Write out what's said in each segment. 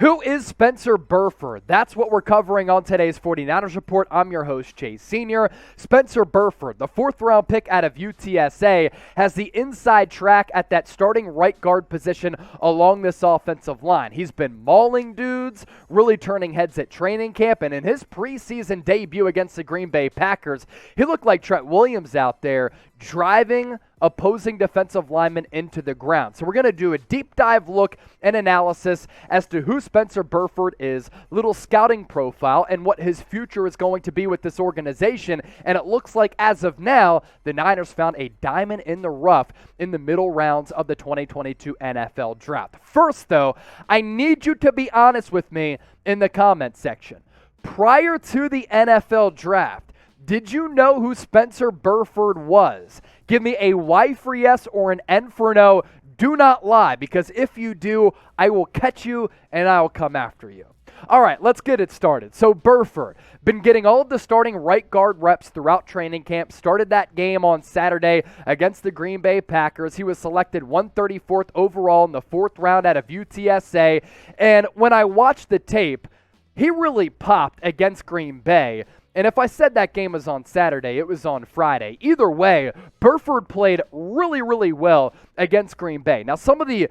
Who is Spencer Burford? That's what we're covering on today's 49ers Report. I'm your host, Chase Sr. Spencer Burford, the fourth-round pick out of UTSA, has the inside track at that starting right guard position along this offensive line. He's been mauling dudes, really turning heads at training camp, and in his preseason debut against the Green Bay Packers, he looked like Trent Williams out there driving opposing defensive linemen into the ground. So we're going to do a deep dive look and analysis as to who Spencer Burford is, little scouting profile, and what his future is going to be with this organization. And it looks like as of now, the Niners found a diamond in the rough in the middle rounds of the 2022 NFL Draft. First, though, I need you to be honest with me in the comment section. Prior to the NFL Draft, did you know who Spencer Burford was? Give me a Y for yes or an N for no. Do not lie, because if you do, I will catch you and I will come after you. All right, let's get it started. So Burford, been getting all of the starting right guard reps throughout training camp, started that game on Saturday against the Green Bay Packers. He was selected 134th overall in the fourth round out of UTSA. And when I watched the tape, he really popped against Green Bay. And if I said that game was on Saturday, it was on Friday. Either way, Burford played really, really well against Green Bay. Now, some of the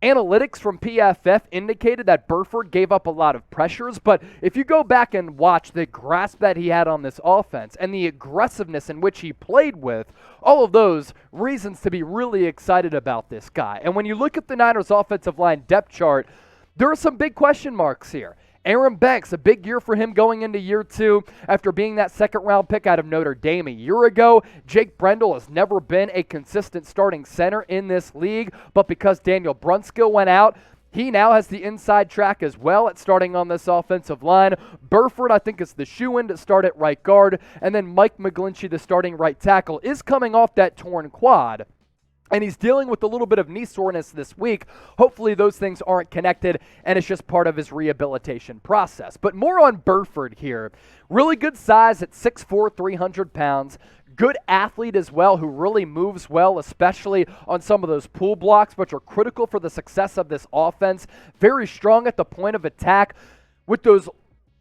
analytics from PFF indicated that Burford gave up a lot of pressures, but if you go back and watch the grasp that he had on this offense and the aggressiveness in which he played with, all of those reasons to be really excited about this guy. And when you look at the Niners offensive line depth chart, there are some big question marks here. Aaron Banks, a big year for him going into year two after being that second-round pick out of Notre Dame a year ago. Jake Brendel has never been a consistent starting center in this league, but because Daniel Brunskill went out, he now has the inside track as well at starting on this offensive line. Burford, I think, is the shoo-in to start at right guard, and then Mike McGlinchey, the starting right tackle, is coming off that torn quad. And he's dealing with a little bit of knee soreness this week. Hopefully those things aren't connected, and it's just part of his rehabilitation process. But more on Burford here. Really good size at 6'4", 300 pounds. Good athlete as well, who really moves well, especially on some of those pull blocks, which are critical for the success of this offense. Very strong at the point of attack with those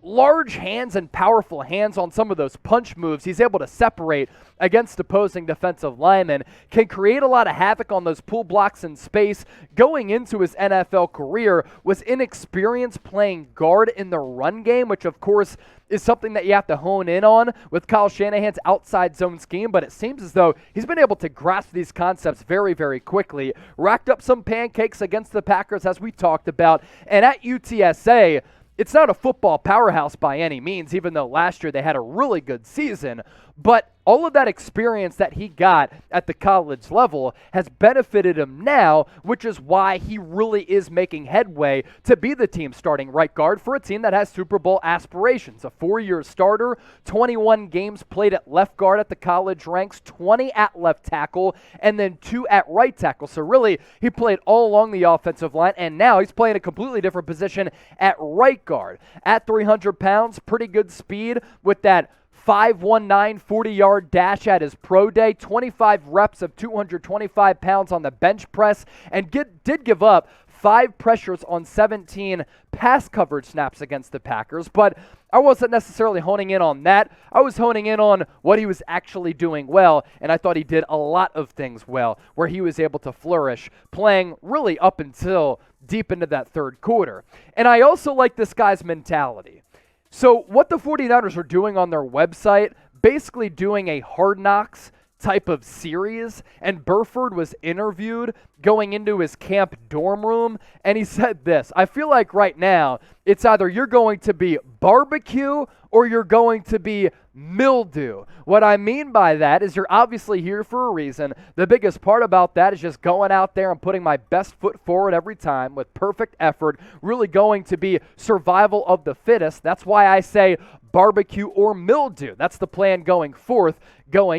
large hands and powerful hands on some of those punch moves. He's able to separate against opposing defensive linemen, can create a lot of havoc on those pull blocks in space. Going into his NFL career, was inexperienced playing guard in the run game, which of course is something that you have to hone in on with Kyle Shanahan's outside zone scheme, but it seems as though he's been able to grasp these concepts very, very quickly. Racked up some pancakes against the Packers, as we talked about, and at UTSA, it's not a football powerhouse by any means, even though last year they had a really good season, but all of that experience that he got at the college level has benefited him now, which is why he really is making headway to be the team starting right guard for a team that has Super Bowl aspirations. A 4-year starter, 21 games played at left guard at the college ranks, 20 at left tackle, and then 2 at right tackle. So really, he played all along the offensive line, and now he's playing a completely different position at right guard. At 300 pounds, pretty good speed with that 5.19 40-yard dash at his pro day, 25 reps of 225 pounds on the bench press, and did give up 5 pressures on 17 pass coverage snaps against the Packers. But I wasn't necessarily honing in on that. I was honing in on what he was actually doing well, and I thought he did a lot of things well, where he was able to flourish, playing really up until deep into that third quarter. And I also like this guy's mentality. So what the 49ers are doing on their website, basically doing a Hard Knocks type of series, and Burford was interviewed going into his camp dorm room, and he said this: I feel like right now it's either you're going to be barbecue or you're going to be mildew. What I mean by that is you're obviously here for a reason. The biggest part about that is just going out there and putting my best foot forward every time with perfect effort, really going to be survival of the fittest. That's why I say barbecue or mildew. That's the plan going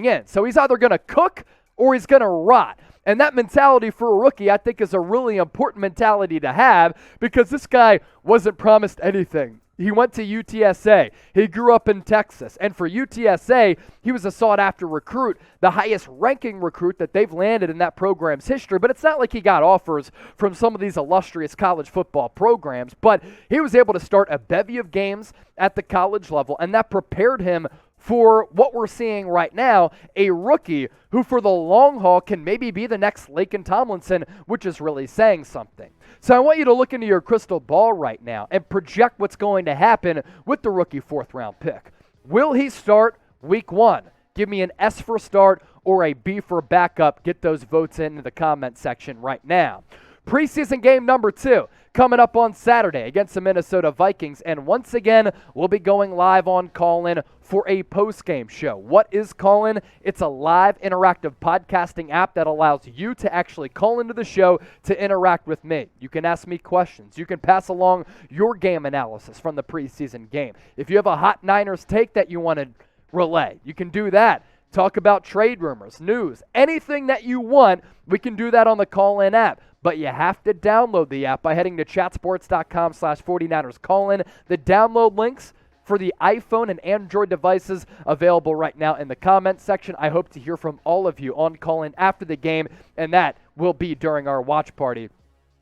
in. So he's either going to cook or he's going to rot. And that mentality for a rookie, I think, is a really important mentality to have, because this guy wasn't promised anything He went to UTSA. He grew up in Texas. And for UTSA, he was a sought-after recruit, the highest-ranking recruit that they've landed in that program's history. But it's not like he got offers from some of these illustrious college football programs. But he was able to start a bevy of games at the college level, and that prepared him for what we're seeing right now, a rookie who for the long haul can maybe be the next Laken Tomlinson, which is really saying something. So I want you to look into your crystal ball right now and project what's going to happen with the rookie fourth-round pick. Will he start week 1? Give me an S for start or a B for backup. Get those votes into the comment section right now. Preseason game number 2 coming up on Saturday against the Minnesota Vikings. And once again, we'll be going live on Callin for a post-game show. What is Callin? It's a live interactive podcasting app that allows you to actually call into the show to interact with me. You can ask me questions. You can pass along your game analysis from the preseason game. If you have a hot Niners take that you want to relay, you can do that. Talk about trade rumors, news, anything that you want, we can do that on the Callin app. But you have to download the app by heading to chatsports.com/49ersCallin. The download links for the iPhone and Android devices available right now in the comments section. I hope to hear from all of you on Callin after the game, and that will be during our watch party,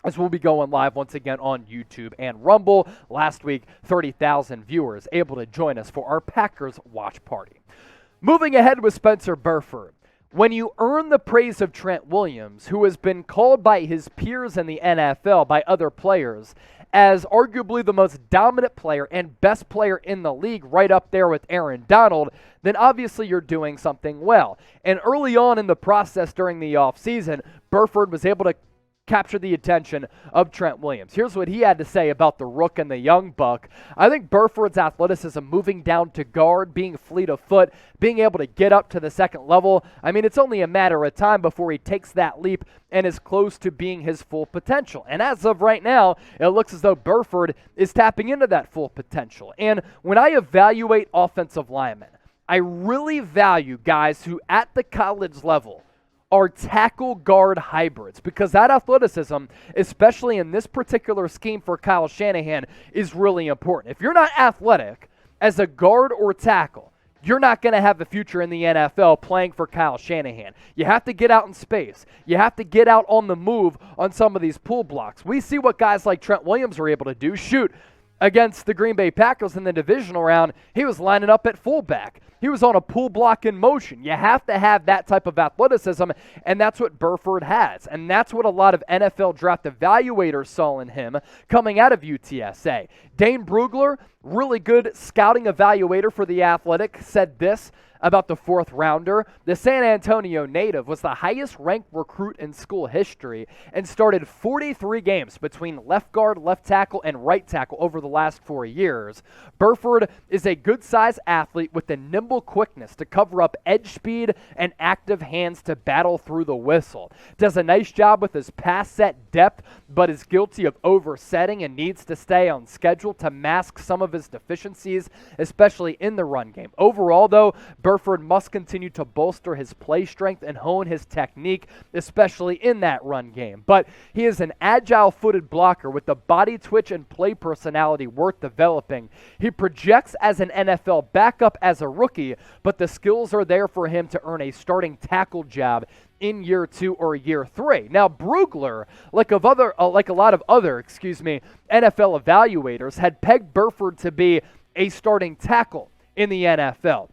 as we'll be going live once again on YouTube and Rumble. Last week, 30,000 viewers able to join us for our Packers watch party. Moving ahead with Spencer Burford. When you earn the praise of Trent Williams, who has been called by his peers in the NFL, by other players, as arguably the most dominant player and best player in the league, right up there with Aaron Donald, then obviously you're doing something well. And early on in the process during the offseason, Burford was able to capture the attention of Trent Williams. Here's what he had to say about the Rook and the young buck. I think Burford's athleticism, moving down to guard, being fleet of foot, being able to get up to the second level, I mean, it's only a matter of time before he takes that leap and is close to being his full potential. And as of right now, it looks as though Burford is tapping into that full potential. And when I evaluate offensive linemen, I really value guys who at the college level are tackle guard hybrids, because that athleticism, especially in this particular scheme for Kyle Shanahan, is really important. If you're not athletic as a guard or tackle, you're not going to have a future in the NFL playing for Kyle Shanahan. You have to get out in space. You have to get out on the move on some of these pull blocks. We see what guys like Trent Williams are able to do. Shoot, against the Green Bay Packers in the divisional round, he was lining up at fullback. He was on a pull block in motion. You have to have that type of athleticism, and that's what Burford has. And that's what a lot of NFL draft evaluators saw in him coming out of UTSA. Dane Brugler, really good scouting evaluator for The Athletic, said this about the fourth rounder. The San Antonio native was the highest ranked recruit in school history and started 43 games between left guard, left tackle, and right tackle over the last 4 years. Burford is a good-sized athlete with the nimble quickness to cover up edge speed and active hands to battle through the whistle. Does a nice job with his pass set depth, but is guilty of oversetting and needs to stay on schedule to mask some of his deficiencies, especially in the run game. Overall, though, Burford must continue to bolster his play strength and hone his technique, especially in that run game. But he is an agile-footed blocker with the body twitch and play personality worth developing. He projects as an NFL backup as a rookie, but the skills are there for him to earn a starting tackle job in year 2 or year 3. Now, Brugler, like a lot of other NFL evaluators, had pegged Burford to be a starting tackle in the NFL.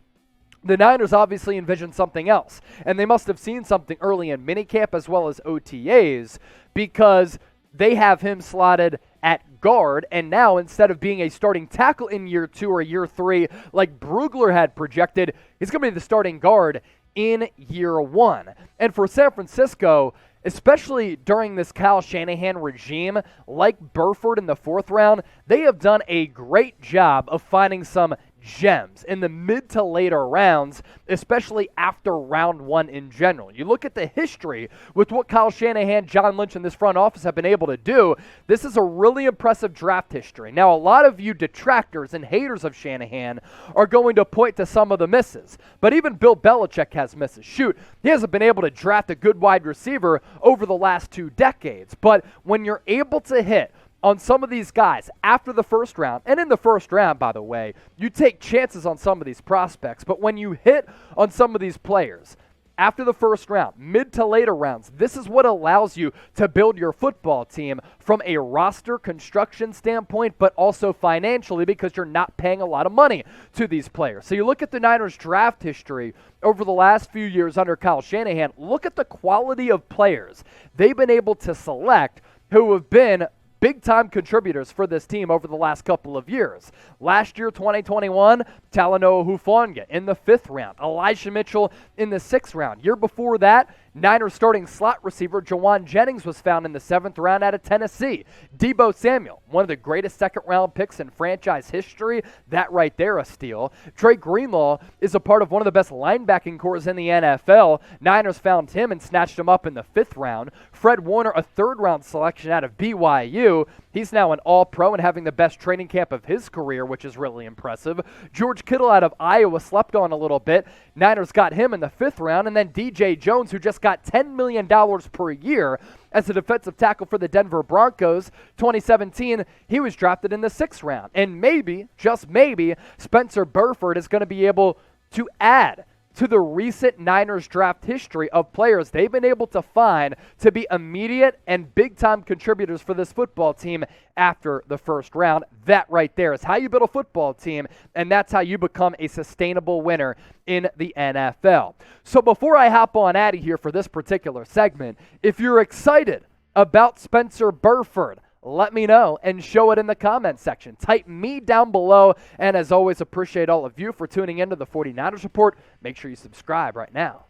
The Niners obviously envisioned something else, and they must have seen something early in minicamp as well as OTAs, because they have him slotted at guard, and now instead of being a starting tackle in year 2 or year 3, like Brugler had projected, he's going to be the starting guard in year 1. And for San Francisco, especially during this Kyle Shanahan regime, like Burford in the 4th round, they have done a great job of finding some gems in the mid to later rounds, especially after round 1 in general. You look at the history with what Kyle Shanahan, John Lynch, and this front office have been able to do. This is a really impressive draft history. Now, a lot of you detractors and haters of Shanahan are going to point to some of the misses, but even Bill Belichick has misses. Shoot, he hasn't been able to draft a good wide receiver over the last 2 decades, but when you're able to hit on some of these guys after the first round, and in the first round, by the way, you take chances on some of these prospects, but when you hit on some of these players after the first round, mid to later rounds, this is what allows you to build your football team from a roster construction standpoint, but also financially because you're not paying a lot of money to these players. So you look at the Niners draft history over the last few years under Kyle Shanahan, look at the quality of players they've been able to select who have been big-time contributors for this team over the last couple of years. Last year, 2021, Talanoa Hufanga in the 5th round. Elijah Mitchell in the 6th round. Year before that, Niners starting slot receiver Jawan Jennings was found in the 7th round out of Tennessee. Deebo Samuel, one of the greatest second-round picks in franchise history. That right there, a steal. Trey Greenlaw is a part of one of the best linebacking cores in the NFL. Niners found him and snatched him up in the 5th round. Fred Warner, a 3rd-round selection out of BYU. He's now an all-pro and having the best training camp of his career, which is really impressive. George Kittle out of Iowa slept on a little bit. Niners got him in the 5th round. And then DJ Jones, who just got $10 million per year as a defensive tackle for the Denver Broncos. 2017, he was drafted in the 6th round. And maybe, just maybe, Spencer Burford is going to be able to add to the recent Niners draft history of players they've been able to find to be immediate and big-time contributors for this football team after the first round. That right there is how you build a football team, and that's how you become a sustainable winner in the NFL. So before I hop on out of here for this particular segment, if you're excited about Spencer Burford, let me know and show it in the comments section. Type me down below. And as always, appreciate all of you for tuning into the 49ers Report. Make sure you subscribe right now.